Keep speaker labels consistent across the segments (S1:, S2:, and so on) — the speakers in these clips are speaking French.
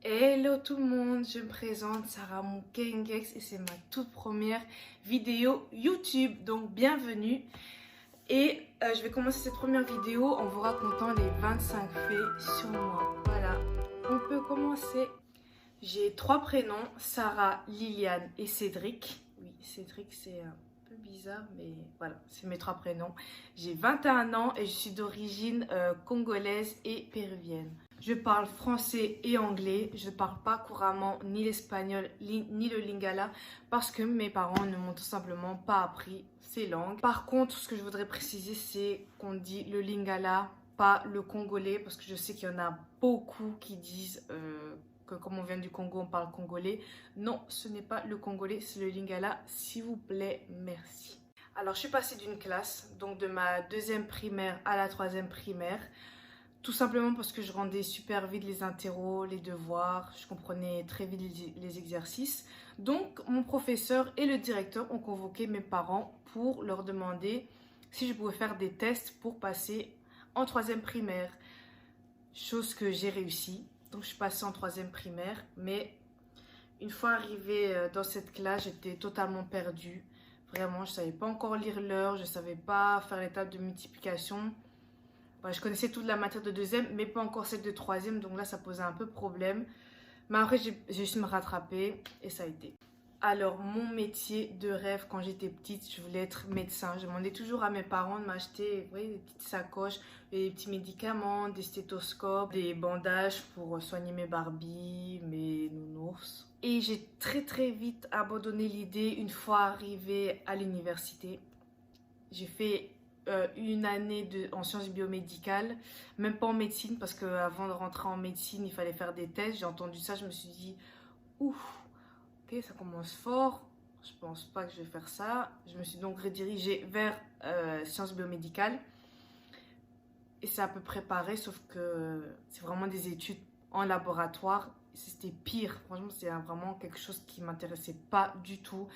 S1: Hello tout le monde, je me présente Sarah Moukengex et c'est ma toute première vidéo YouTube, donc bienvenue. Et je vais commencer cette première vidéo en vous racontant les 25 faits sur moi. Voilà, on peut commencer. J'ai 3 prénoms, Sarah, Liliane et Cédric. Oui, Cédric c'est un peu bizarre, mais voilà, c'est mes 3 prénoms. J'ai 21 ans et je suis d'origine congolaise et péruvienne. Je parle français et anglais. Je ne parle pas couramment ni l'espagnol ni le lingala parce que mes parents ne m'ont tout simplement pas appris ces langues. Par contre, ce que je voudrais préciser, c'est qu'on dit le lingala, pas le congolais, parce que je sais qu'il y en a beaucoup qui disent que comme on vient du Congo, on parle congolais. Non, ce n'est pas le congolais, c'est le lingala. S'il vous plaît, merci. Alors, je suis passée d'une classe, donc de ma 2e primaire à la 3e primaire. Tout simplement parce que je rendais super vite les interros, les devoirs, je comprenais très vite les exercices. Donc, mon professeur et le directeur ont convoqué mes parents pour leur demander si je pouvais faire des tests pour passer en 3e primaire. Chose que j'ai réussi. Donc, je suis passée en 3e primaire. Mais une fois arrivée dans cette classe, j'étais totalement perdue. Vraiment, je ne savais pas encore lire l'heure, je ne savais pas faire les tables de multiplication. Ouais, je connaissais toute la matière de 2e, mais pas encore celle de 3e, donc là ça posait un peu problème. Mais après j'ai su me rattraper et ça a été. Alors mon métier de rêve quand j'étais petite, je voulais être médecin. Je demandais toujours à mes parents de m'acheter des petites sacoches, des petits médicaments, des stéthoscopes, des bandages pour soigner mes Barbies, mes nounours. Et j'ai très vite abandonné l'idée une fois arrivée à l'université. J'ai fait une année en sciences biomédicales, même pas en médecine, parce qu'avant de rentrer en médecine, il fallait faire des tests. J'ai entendu ça, je me suis dit, ouf, ok, ça commence fort, je pense pas que je vais faire ça. Je me suis donc redirigée vers sciences biomédicales. Et c'est à peu près pareil, sauf que c'est vraiment des études en laboratoire. C'était pire, franchement, c'est vraiment quelque chose qui m'intéressait pas du tout.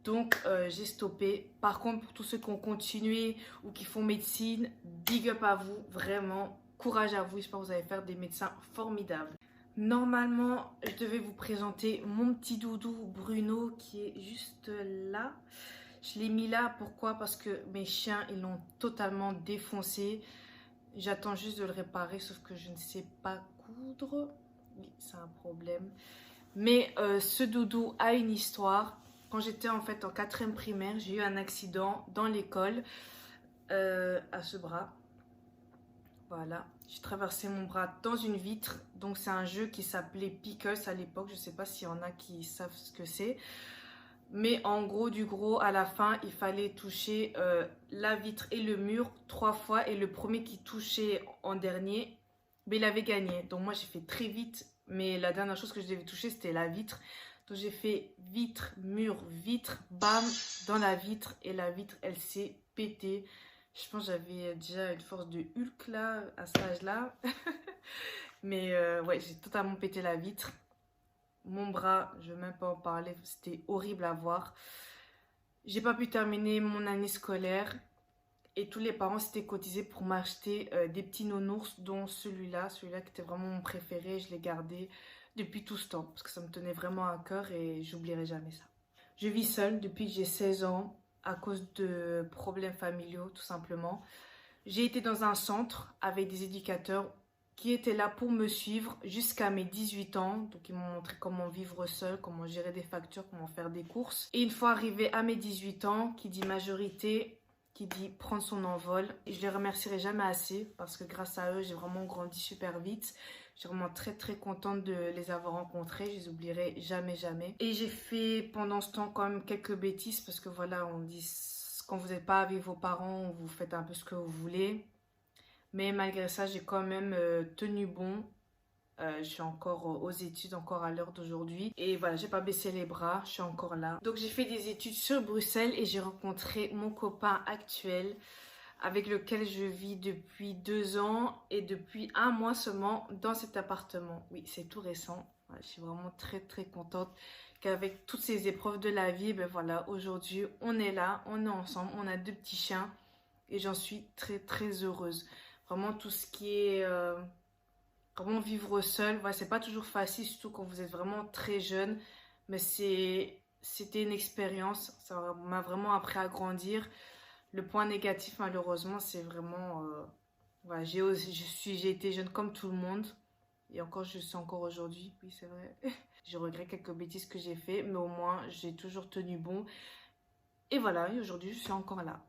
S1: Donc, j'ai stoppé. Par contre, pour tous ceux qui ont continué ou qui font médecine, big up à vous, vraiment, courage à vous. J'espère que vous allez faire des médecins formidables. Normalement, je devais vous présenter mon petit doudou Bruno qui est juste là. Je l'ai mis là, pourquoi? Parce que mes chiens, ils l'ont totalement défoncé. J'attends juste de le réparer, sauf que je ne sais pas coudre. Oui, c'est un problème. Mais ce doudou a une histoire. Quand j'étais en fait en 4e primaire, j'ai eu un accident dans l'école à ce bras. Voilà, j'ai traversé mon bras dans une vitre. Donc c'est un jeu qui s'appelait Pickles à l'époque. Je ne sais pas s'il y en a qui savent ce que c'est. Mais en gros, du gros, à la fin, il fallait toucher la vitre et le mur 3 fois. Et le premier qui touchait en dernier, ben, il avait gagné. Donc moi, j'ai fait très vite. Mais la dernière chose que je devais toucher, c'était la vitre. Donc j'ai fait vitre, mur, vitre, bam, dans la vitre. Et la vitre, elle s'est pétée. Je pense que j'avais déjà une force de Hulk là, à cet âge-là. Mais ouais, j'ai totalement pété la vitre. Mon bras, je ne vais même pas en parler, c'était horrible à voir. J'ai pas pu terminer mon année scolaire et tous les parents s'étaient cotisés pour m'acheter des petits nounours, dont celui-là qui était vraiment mon préféré. Je l'ai gardé depuis tout ce temps parce que ça me tenait vraiment à cœur et j'oublierai jamais ça. Je vis seule depuis que j'ai 16 ans à cause de problèmes familiaux tout simplement. J'ai été dans un centre avec des éducateurs qui étaient là pour me suivre jusqu'à mes 18 ans. Donc ils m'ont montré comment vivre seul, comment gérer des factures, comment faire des courses. Et une fois arrivée à mes 18 ans, qui dit majorité, qui dit prendre son envol. Et je les remercierai jamais assez parce que grâce à eux, j'ai vraiment grandi super vite. Je suis vraiment très contente de les avoir rencontrés. Je les oublierai jamais. Et j'ai fait pendant ce temps quand même quelques bêtises parce que voilà, on dit quand vous n'êtes pas avec vos parents, vous faites un peu ce que vous voulez. Mais malgré ça, j'ai quand même tenu bon. Je suis encore aux études, encore à l'heure d'aujourd'hui. Et voilà, j'ai pas baissé les bras, je suis encore là. Donc j'ai fait des études sur Bruxelles et j'ai rencontré mon copain actuel avec lequel je vis depuis 2 ans et depuis 1 mois seulement dans cet appartement. Oui, c'est tout récent. Ouais, je suis vraiment très contente qu'avec toutes ces épreuves de la vie, ben voilà, aujourd'hui on est là, on est ensemble, on a 2 petits chiens et j'en suis très heureuse. Vraiment tout ce qui est vraiment vivre seul, voilà, c'est pas toujours facile, surtout quand vous êtes vraiment très jeune. Mais c'était une expérience, ça m'a vraiment appris à grandir. Le point négatif, malheureusement, c'est vraiment... voilà, j'ai été jeune comme tout le monde. Et encore, je suis encore aujourd'hui. Oui, c'est vrai. Je regrette quelques bêtises que j'ai fait, mais au moins, j'ai toujours tenu bon. Et voilà, et aujourd'hui, je suis encore là.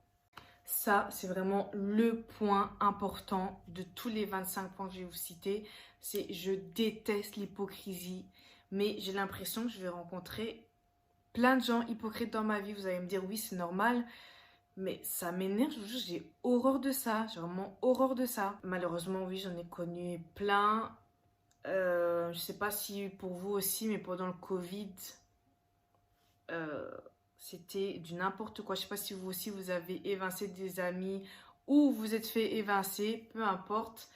S1: Ça, c'est vraiment le point important de tous les 25 points que je vais vous citer. C'est je déteste l'hypocrisie. Mais j'ai l'impression que je vais rencontrer plein de gens hypocrites dans ma vie. Vous allez me dire, oui, c'est normal. Mais ça m'énerve, je vous jure, j'ai horreur de ça. J'ai vraiment horreur de ça. Malheureusement, oui, j'en ai connu plein. Je sais pas si pour vous aussi, mais pendant le Covid, c'était du n'importe quoi. Je sais pas si vous aussi, vous avez évincé des amis ou vous êtes fait évincer, peu importe.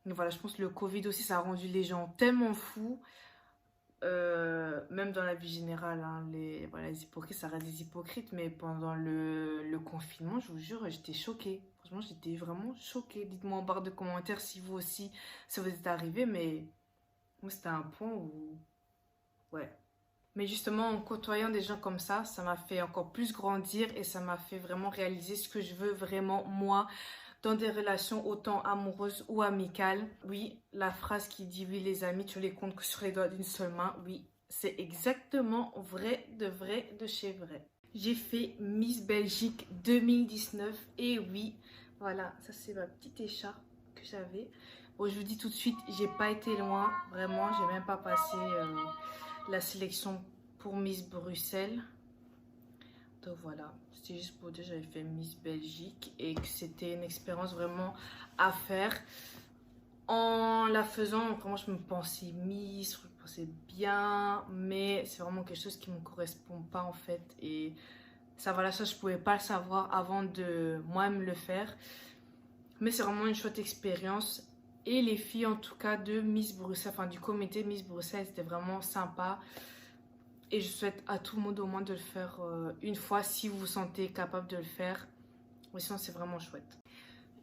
S1: Mais voilà, je pense que le Covid aussi, ça a rendu les gens tellement fous. Même dans la vie générale, hein, voilà, les hypocrites, ça reste des hypocrites, mais pendant le confinement, je vous jure, j'étais choquée. Franchement, j'étais vraiment choquée. Dites-moi en barre de commentaires si vous aussi, ça vous est arrivé, mais moi, c'était un point où... Ouais. Mais justement, en côtoyant des gens comme ça m'a fait encore plus grandir et ça m'a fait vraiment réaliser ce que je veux vraiment, moi, dans des relations autant amoureuses ou amicales. Oui, la phrase qui dit oui les amis, tu les comptes que sur les doigts d'une seule main, oui, c'est exactement vrai de chez vrai. J'ai fait Miss Belgique 2019 et oui, voilà, ça c'est ma petite écharpe que j'avais. Bon, je vous dis tout de suite, j'ai pas été loin, vraiment, j'ai même pas passé la sélection pour Miss Bruxelles. Donc voilà, c'était juste pour dire que j'avais fait Miss Belgique et que c'était une expérience vraiment à faire. En la faisant, vraiment je me pensais Miss, je me pensais bien, mais c'est vraiment quelque chose qui ne me correspond pas en fait. Et ça voilà, ça je pouvais pas le savoir avant de moi-même le faire. Mais c'est vraiment une chouette expérience. Et les filles en tout cas de Miss Bruxelles, enfin du comité Miss Bruxelles, c'était vraiment sympa. Et je souhaite à tout le monde au moins de le faire une fois si vous vous sentez capable de le faire. Mais sinon, c'est vraiment chouette.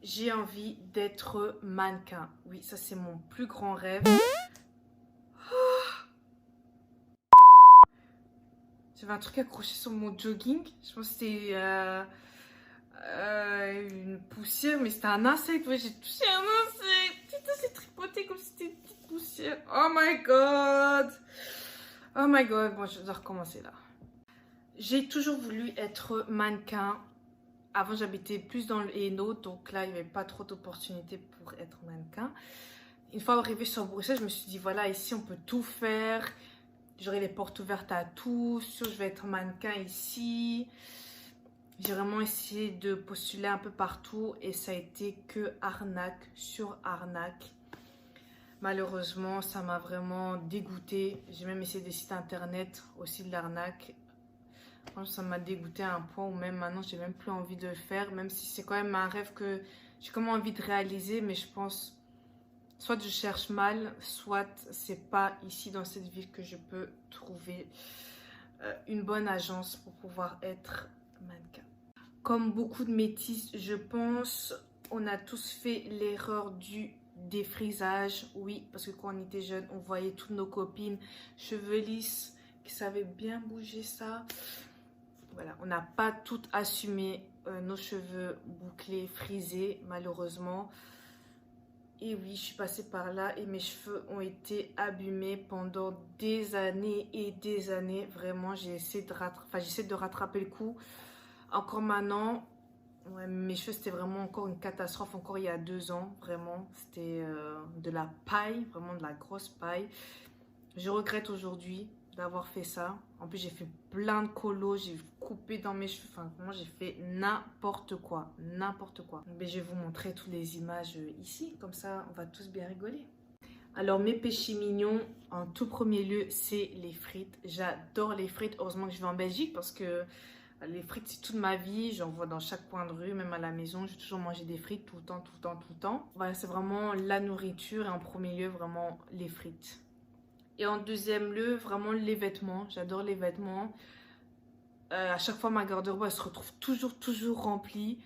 S1: J'ai envie d'être mannequin. Oui, ça c'est mon plus grand rêve. J'avais un truc accroché sur mon jogging. Je pense que c'était une poussière, mais c'était un insecte. Ouais, j'ai touché un insecte. Putain, c'est tripoté comme si c'était une petite poussière. Oh my god. Oh my god. Bon, je dois recommencer là. J'ai toujours voulu être mannequin. Avant, j'habitais plus dans le Hainaut, donc là, il n'y avait pas trop d'opportunités pour être mannequin. Une fois arrivée sur Bruxelles, je me suis dit, voilà, ici, on peut tout faire. J'aurai les portes ouvertes à tout. Sûr, je vais être mannequin ici. J'ai vraiment essayé de postuler un peu partout et ça a été que arnaque sur arnaque. Malheureusement, ça m'a vraiment dégoûtée. J'ai même essayé des sites internet aussi de l'arnaque. Ça m'a dégoûté à un point où même maintenant j'ai même plus envie de le faire, même si c'est quand même un rêve que j'ai quand même envie de réaliser, mais je pense soit je cherche mal, soit c'est pas ici dans cette ville que je peux trouver une bonne agence pour pouvoir être mannequin. Comme beaucoup de métis, je pense, on a tous fait l'erreur du défrisage. Oui, parce que quand on était jeune, on voyait toutes nos copines cheveux lisses qui savaient bien bouger ça. Voilà, on n'a pas tout assumé nos cheveux bouclés, frisés, malheureusement. Et oui, je suis passée par là et mes cheveux ont été abîmés pendant des années et des années. Vraiment, j'essaie de rattraper le coup. Encore maintenant, ouais, mes cheveux, c'était vraiment encore une catastrophe. Encore il y a 2 ans, vraiment. C'était de la paille, vraiment de la grosse paille. Je regrette aujourd'hui d'avoir fait ça. En plus, j'ai fait plein de colos, j'ai coupé dans mes cheveux. Enfin, moi, j'ai fait n'importe quoi, n'importe quoi. Mais je vais vous montrer toutes les images ici. Comme ça, on va tous bien rigoler. Alors, mes péchés mignons, en tout premier lieu, c'est les frites. J'adore les frites. Heureusement que je vais en Belgique parce que les frites, c'est toute ma vie. J'en vois dans chaque coin de rue, même à la maison. J'ai toujours mangé des frites tout le temps, tout le temps, tout le temps. Voilà, c'est vraiment la nourriture et en premier lieu, vraiment les frites. Et en deuxième lieu, vraiment les vêtements. J'adore les vêtements. À chaque fois, ma garde-robe, elle se retrouve toujours remplie.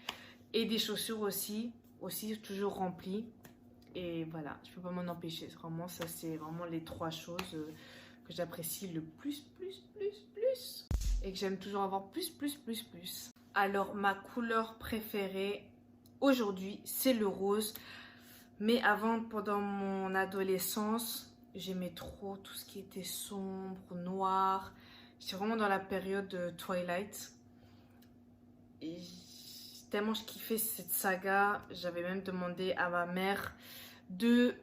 S1: Et des chaussures aussi toujours remplies. Et voilà, je peux pas m'en empêcher. Vraiment, ça c'est vraiment les 3 choses que j'apprécie le plus. Et que j'aime toujours avoir plus. Alors, ma couleur préférée aujourd'hui, c'est le rose. Mais avant, pendant mon adolescence, j'aimais trop tout ce qui était sombre, noir. J'étais vraiment dans la période de Twilight. Et tellement je kiffais cette saga, j'avais même demandé à ma mère de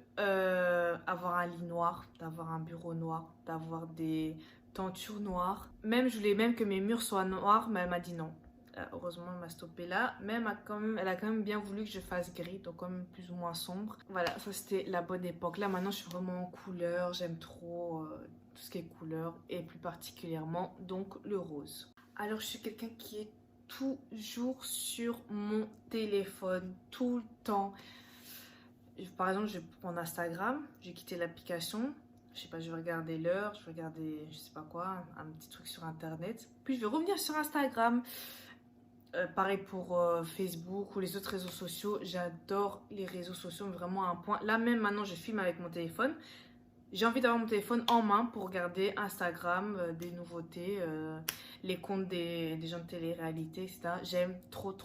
S1: avoir un lit noir, d'avoir un bureau noir, d'avoir des tentures noires. Même, je voulais même que mes murs soient noirs, mais elle m'a dit non. Heureusement, elle m'a stoppé là. Mais elle a quand même bien voulu que je fasse gris, donc quand même plus ou moins sombre. Voilà, ça c'était la bonne époque. Là, maintenant, je suis vraiment en couleur. J'aime trop tout ce qui est couleur, et plus particulièrement, donc, le rose. Alors, je suis quelqu'un qui est toujours sur mon téléphone, tout le temps. Par exemple, je vais prendre Instagram, j'ai quitté l'application. Je sais pas, je vais regarder l'heure, je vais regarder, je sais pas quoi, un petit truc sur internet. Puis je vais revenir sur Instagram. Pareil pour Facebook ou les autres réseaux sociaux. J'adore les réseaux sociaux, vraiment à un point. Là même maintenant, je filme avec mon téléphone. J'ai envie d'avoir mon téléphone en main pour regarder Instagram, des nouveautés, les comptes des gens de télé-réalité, etc. J'aime trop.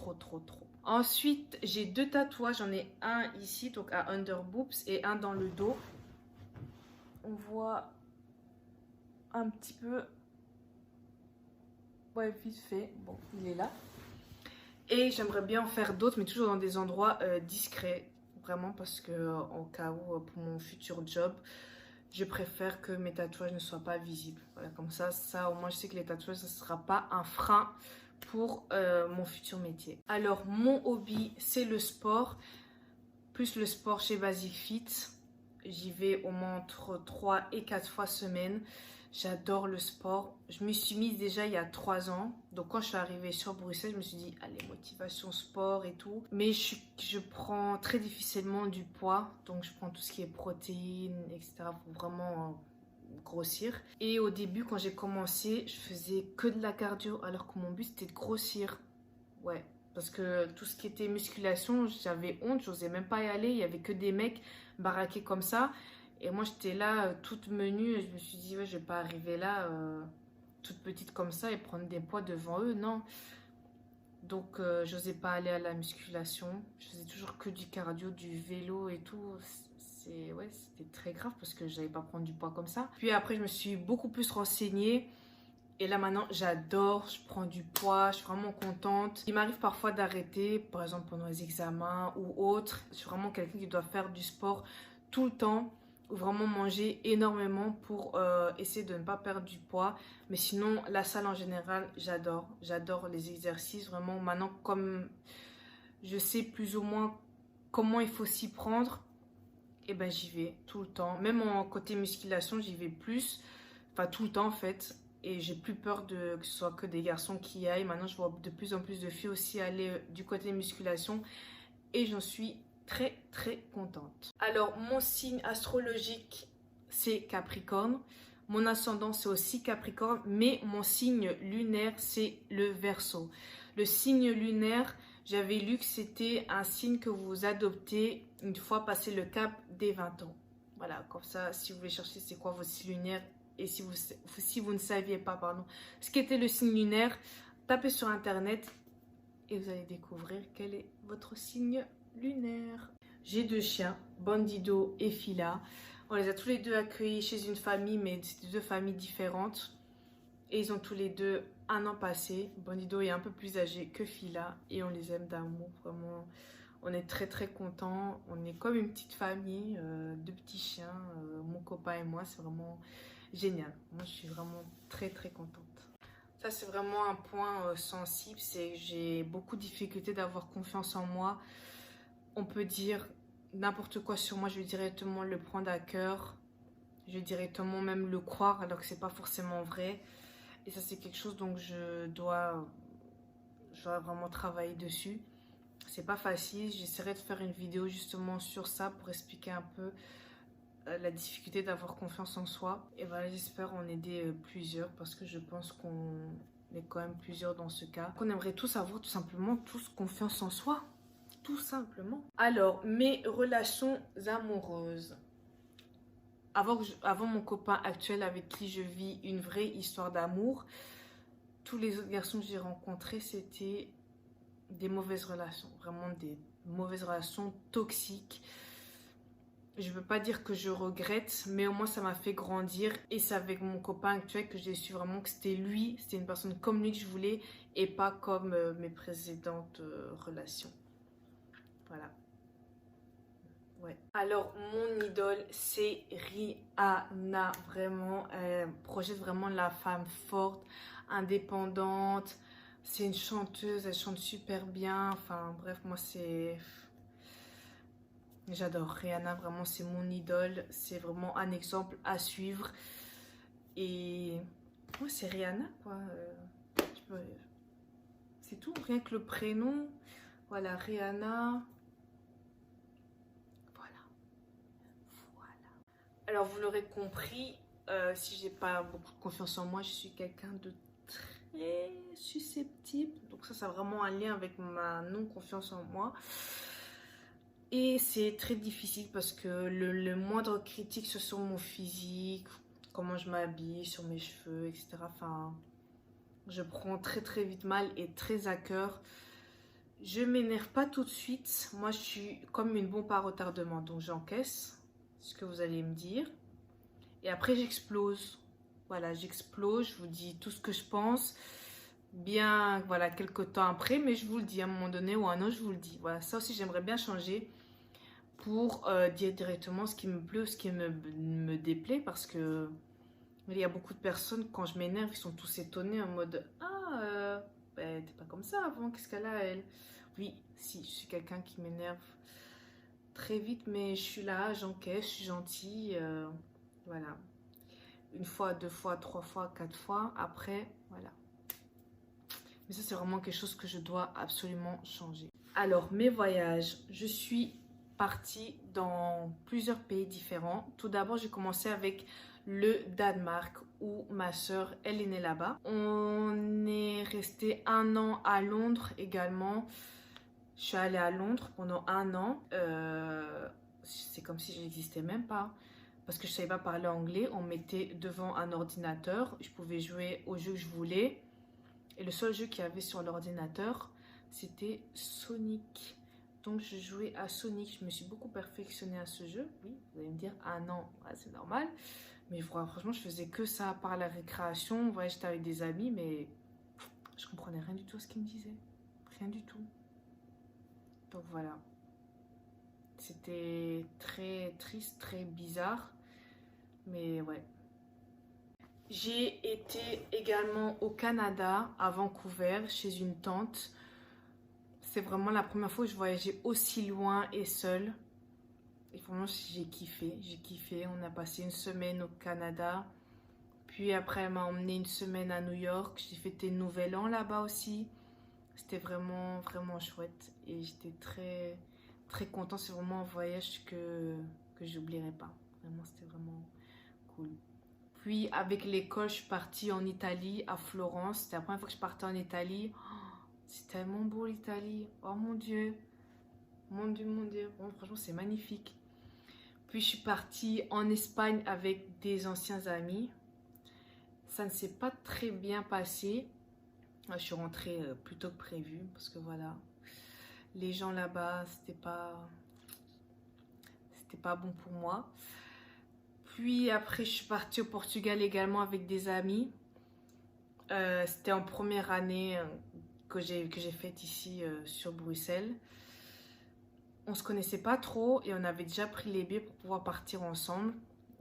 S1: Ensuite, j'ai 2 tatouages. J'en ai un ici, donc à under boobs, et un dans le dos. On voit un petit peu. Ouais, vite fait. Bon, il est là. Et j'aimerais bien en faire d'autres, mais toujours dans des endroits discrets. Vraiment, parce que en cas où, pour mon futur job, je préfère que mes tatouages ne soient pas visibles. Voilà, comme ça, au moins, je sais que les tatouages, ça ne sera pas un frein pour mon futur métier. Alors, mon hobby, c'est le sport. Plus le sport chez Basic Fit. J'y vais au moins entre 3 et 4 fois semaine. J'adore le sport. Je me suis mise déjà il y a 3 ans. Donc quand je suis arrivée sur Bruxelles, je me suis dit, allez, motivation, sport et tout. Mais je prends très difficilement du poids. Donc je prends tout ce qui est protéines, etc. pour vraiment grossir. Et au début, quand j'ai commencé, je faisais que de la cardio. Alors que mon but, c'était de grossir. Ouais. Parce que tout ce qui était musculation, j'avais honte. J'osais même pas y aller. Il y avait que des mecs baraqués comme ça. Et moi, j'étais là, toute menue, et je me suis dit, ouais, je vais pas arriver là, toute petite comme ça, et prendre des poids devant eux, non. Donc, j'osais pas aller à la musculation. Je faisais toujours que du cardio, du vélo et tout. Ouais, c'était très grave parce que je n'allais pas prendre du poids comme ça. Puis après, je me suis beaucoup plus renseignée. Et là, maintenant, j'adore, je prends du poids, je suis vraiment contente. Il m'arrive parfois d'arrêter, par exemple pendant les examens ou autres. Je suis vraiment quelqu'un qui doit faire du sport tout le temps, ou vraiment manger énormément pour essayer de ne pas perdre du poids. Mais sinon, la salle en général, j'adore les exercices. Vraiment, maintenant, comme je sais plus ou moins comment il faut s'y prendre, et ben j'y vais tout le temps. Même en côté musculation, j'y vais plus, enfin tout le temps en fait. Et j'ai plus peur que ce soit que des garçons qui y aillent. Maintenant, je vois de plus en plus de filles aussi aller du côté musculation, et j'en suis très contente. Alors, mon signe astrologique, c'est Capricorne. Mon ascendant, c'est aussi Capricorne, mais mon signe lunaire, c'est le Verseau. Le signe lunaire, j'avais lu que c'était un signe que vous adoptez une fois passé le cap des 20 ans. Voilà, comme ça, si vous voulez chercher c'est quoi votre signe lunaire, et si vous ne saviez pas, pardon, ce qu'était le signe lunaire, tapez sur internet et vous allez découvrir quel est votre signe lunaire. J'ai 2 chiens, Bandido et Fila. On les a tous les 2 accueillis chez une famille, mais c'est 2 familles différentes. Et ils ont tous les 2 1 an passé. Bandido est un peu plus âgé que Fila et on les aime d'amour, vraiment. On est très contents. On est comme une petite famille, 2 petits chiens, mon copain et moi. C'est vraiment génial. Moi, je suis vraiment très contente. Ça, c'est vraiment un point sensible. C'est que j'ai beaucoup de difficultés d'avoir confiance en moi. On peut dire n'importe quoi sur moi, je vais directement le prendre à cœur. Je vais directement même le croire alors que c'est pas forcément vrai. Et ça, c'est quelque chose dont je dois vraiment travailler dessus. C'est pas facile. J'essaierai de faire une vidéo justement sur ça pour expliquer un peu la difficulté d'avoir confiance en soi. Et voilà, j'espère en aider plusieurs parce que je pense qu'on est quand même plusieurs dans ce cas. Qu'on aimerait tous avoir tout simplement tous confiance en soi. tout simplement. Alors, mes relations amoureuses. Avant mon copain actuel avec qui je vis une vraie histoire d'amour, tous les autres garçons que j'ai rencontrés, c'était des mauvaises relations. Vraiment des mauvaises relations toxiques. Je ne veux pas dire que je regrette, mais au moins ça m'a fait grandir. Et c'est avec mon copain actuel que j'ai su vraiment que c'était lui, c'était une personne comme lui que je voulais et pas comme mes précédentes relations. Voilà. Ouais. Alors, mon idole, c'est Rihanna. Vraiment, elle projette vraiment la femme forte, indépendante. C'est une chanteuse, elle chante super bien. Enfin, bref, moi, c'est... J'adore Rihanna, vraiment, c'est mon idole. C'est vraiment un exemple à suivre. Et moi, c'est Rihanna, quoi. C'est tout, rien que le prénom. Voilà, Rihanna. Alors, vous l'aurez compris, si j'ai pas beaucoup de confiance en moi, je suis quelqu'un de très susceptible. Donc ça a vraiment un lien avec ma non-confiance en moi. Et c'est très difficile parce que le moindre critique sur mon physique, comment je m'habille, sur mes cheveux, etc. Enfin, je prends très vite mal et très à cœur. Je m'énerve pas tout de suite. Moi, je suis comme une bombe à retardement. Donc j'encaisse ce que vous allez me dire. Et après, j'explose. Voilà, j'explose, je vous dis tout ce que je pense. Bien, voilà, quelques temps après, mais je vous le dis à un moment donné ou à un autre, je vous le dis. Voilà, ça aussi, j'aimerais bien changer pour dire directement ce qui me plaît ou ce qui me déplaît. Parce que il y a beaucoup de personnes, quand je m'énerve, ils sont tous étonnés en mode « Ah, ben, t'es pas comme ça avant, qu'est-ce qu'elle a, elle ?» Oui, si, je suis quelqu'un qui m'énerve très vite, mais je suis là, j'encaisse, je suis gentille. Voilà. Une fois, deux fois, trois fois, quatre fois. Après, voilà. Mais ça, c'est vraiment quelque chose que je dois absolument changer. Alors, mes voyages. Je suis partie dans plusieurs pays différents. Tout d'abord, j'ai commencé avec le Danemark où ma soeur, elle est née là-bas. On est resté 1 an à Londres également. Je suis allée à Londres pendant 1 an. C'est comme si je n'existais même pas. Parce que je ne savais pas parler anglais, on me mettait devant un ordinateur. Je pouvais jouer au jeu que je voulais. Et le seul jeu qu'il y avait sur l'ordinateur, c'était Sonic. Donc je jouais à Sonic. Je me suis beaucoup perfectionnée à ce jeu. Oui, vous allez me dire, ah non, ouais, c'est normal. Mais franchement, je faisais que ça par la récréation. Ouais, j'étais avec des amis, mais je comprenais rien du tout à ce qu'ils me disaient. Rien du tout. Donc voilà. C'était très triste, très bizarre. Mais ouais. J'ai été également au Canada, à Vancouver, chez une tante. C'est vraiment la première fois que je voyageais aussi loin et seule. Et vraiment, j'ai kiffé, j'ai kiffé. On a passé une semaine au Canada. Puis après, elle m'a emmené une semaine à New York. J'ai fêté le Nouvel An là-bas aussi. C'était vraiment chouette. Et j'étais très contente. C'est vraiment un voyage que j'oublierai pas. Vraiment, c'était vraiment cool. Puis avec l'école, je suis partie en Italie, à Florence. C'était la première fois que je partais en Italie. Oh, c'est tellement beau l'Italie. Oh mon Dieu. Mon Dieu, mon Dieu. Bon, franchement, c'est magnifique. Puis je suis partie en Espagne avec des anciens amis. Ça ne s'est pas très bien passé. Je suis rentrée plus tôt que prévu. Parce que voilà, les gens là-bas, c'était pas bon pour moi. Puis après, je suis partie au Portugal également avec des amis. C'était en première année que j'ai faite ici sur Bruxelles. On se connaissait pas trop et on avait déjà pris les billets pour pouvoir partir ensemble.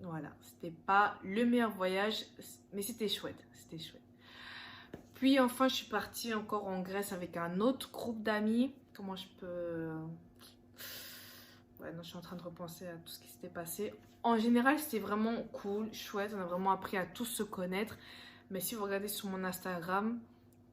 S1: Voilà, c'était pas le meilleur voyage, mais c'était chouette, c'était chouette. Puis enfin, je suis partie encore en Grèce avec un autre groupe d'amis. Comment je peux... Ouais, non, je suis en train de repenser à tout ce qui s'était passé. En général, c'était vraiment cool, chouette. On a vraiment appris à tous se connaître. Mais si vous regardez sur mon Instagram,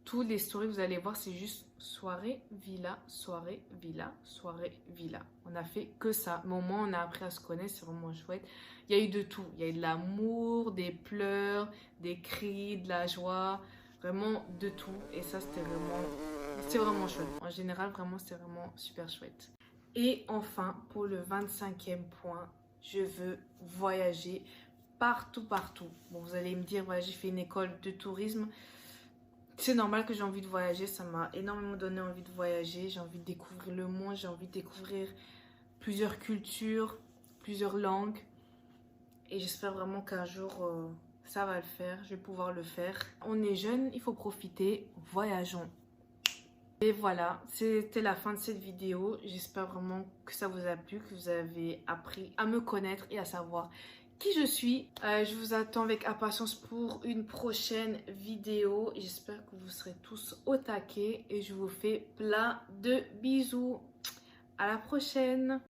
S1: tous les stories, vous allez voir, c'est juste soirée, villa, soirée, villa, soirée, villa. On a fait que ça. Mais au moins, on a appris à se connaître, c'est vraiment chouette. Il y a eu de tout. Il y a eu de l'amour, des pleurs, des cris, de la joie. Vraiment de tout. Et ça, c'était vraiment c'est vraiment chouette. En général, vraiment, c'est vraiment super chouette. Et enfin, pour le 25e point, je veux voyager partout, partout. Bon, vous allez me dire, voilà, j'ai fait une école de tourisme. C'est normal que j'ai envie de voyager, ça m'a énormément donné envie de voyager. J'ai envie de découvrir le monde, j'ai envie de découvrir plusieurs cultures, plusieurs langues. Et j'espère vraiment qu'un jour, ça va le faire, je vais pouvoir le faire. On est jeune, il faut profiter, voyageons. Et voilà, c'était la fin de cette vidéo. J'espère vraiment que ça vous a plu, que vous avez appris à me connaître et à savoir qui je suis. Je vous attends avec impatience pour une prochaine vidéo. J'espère que vous serez tous au taquet et je vous fais plein de bisous. À la prochaine!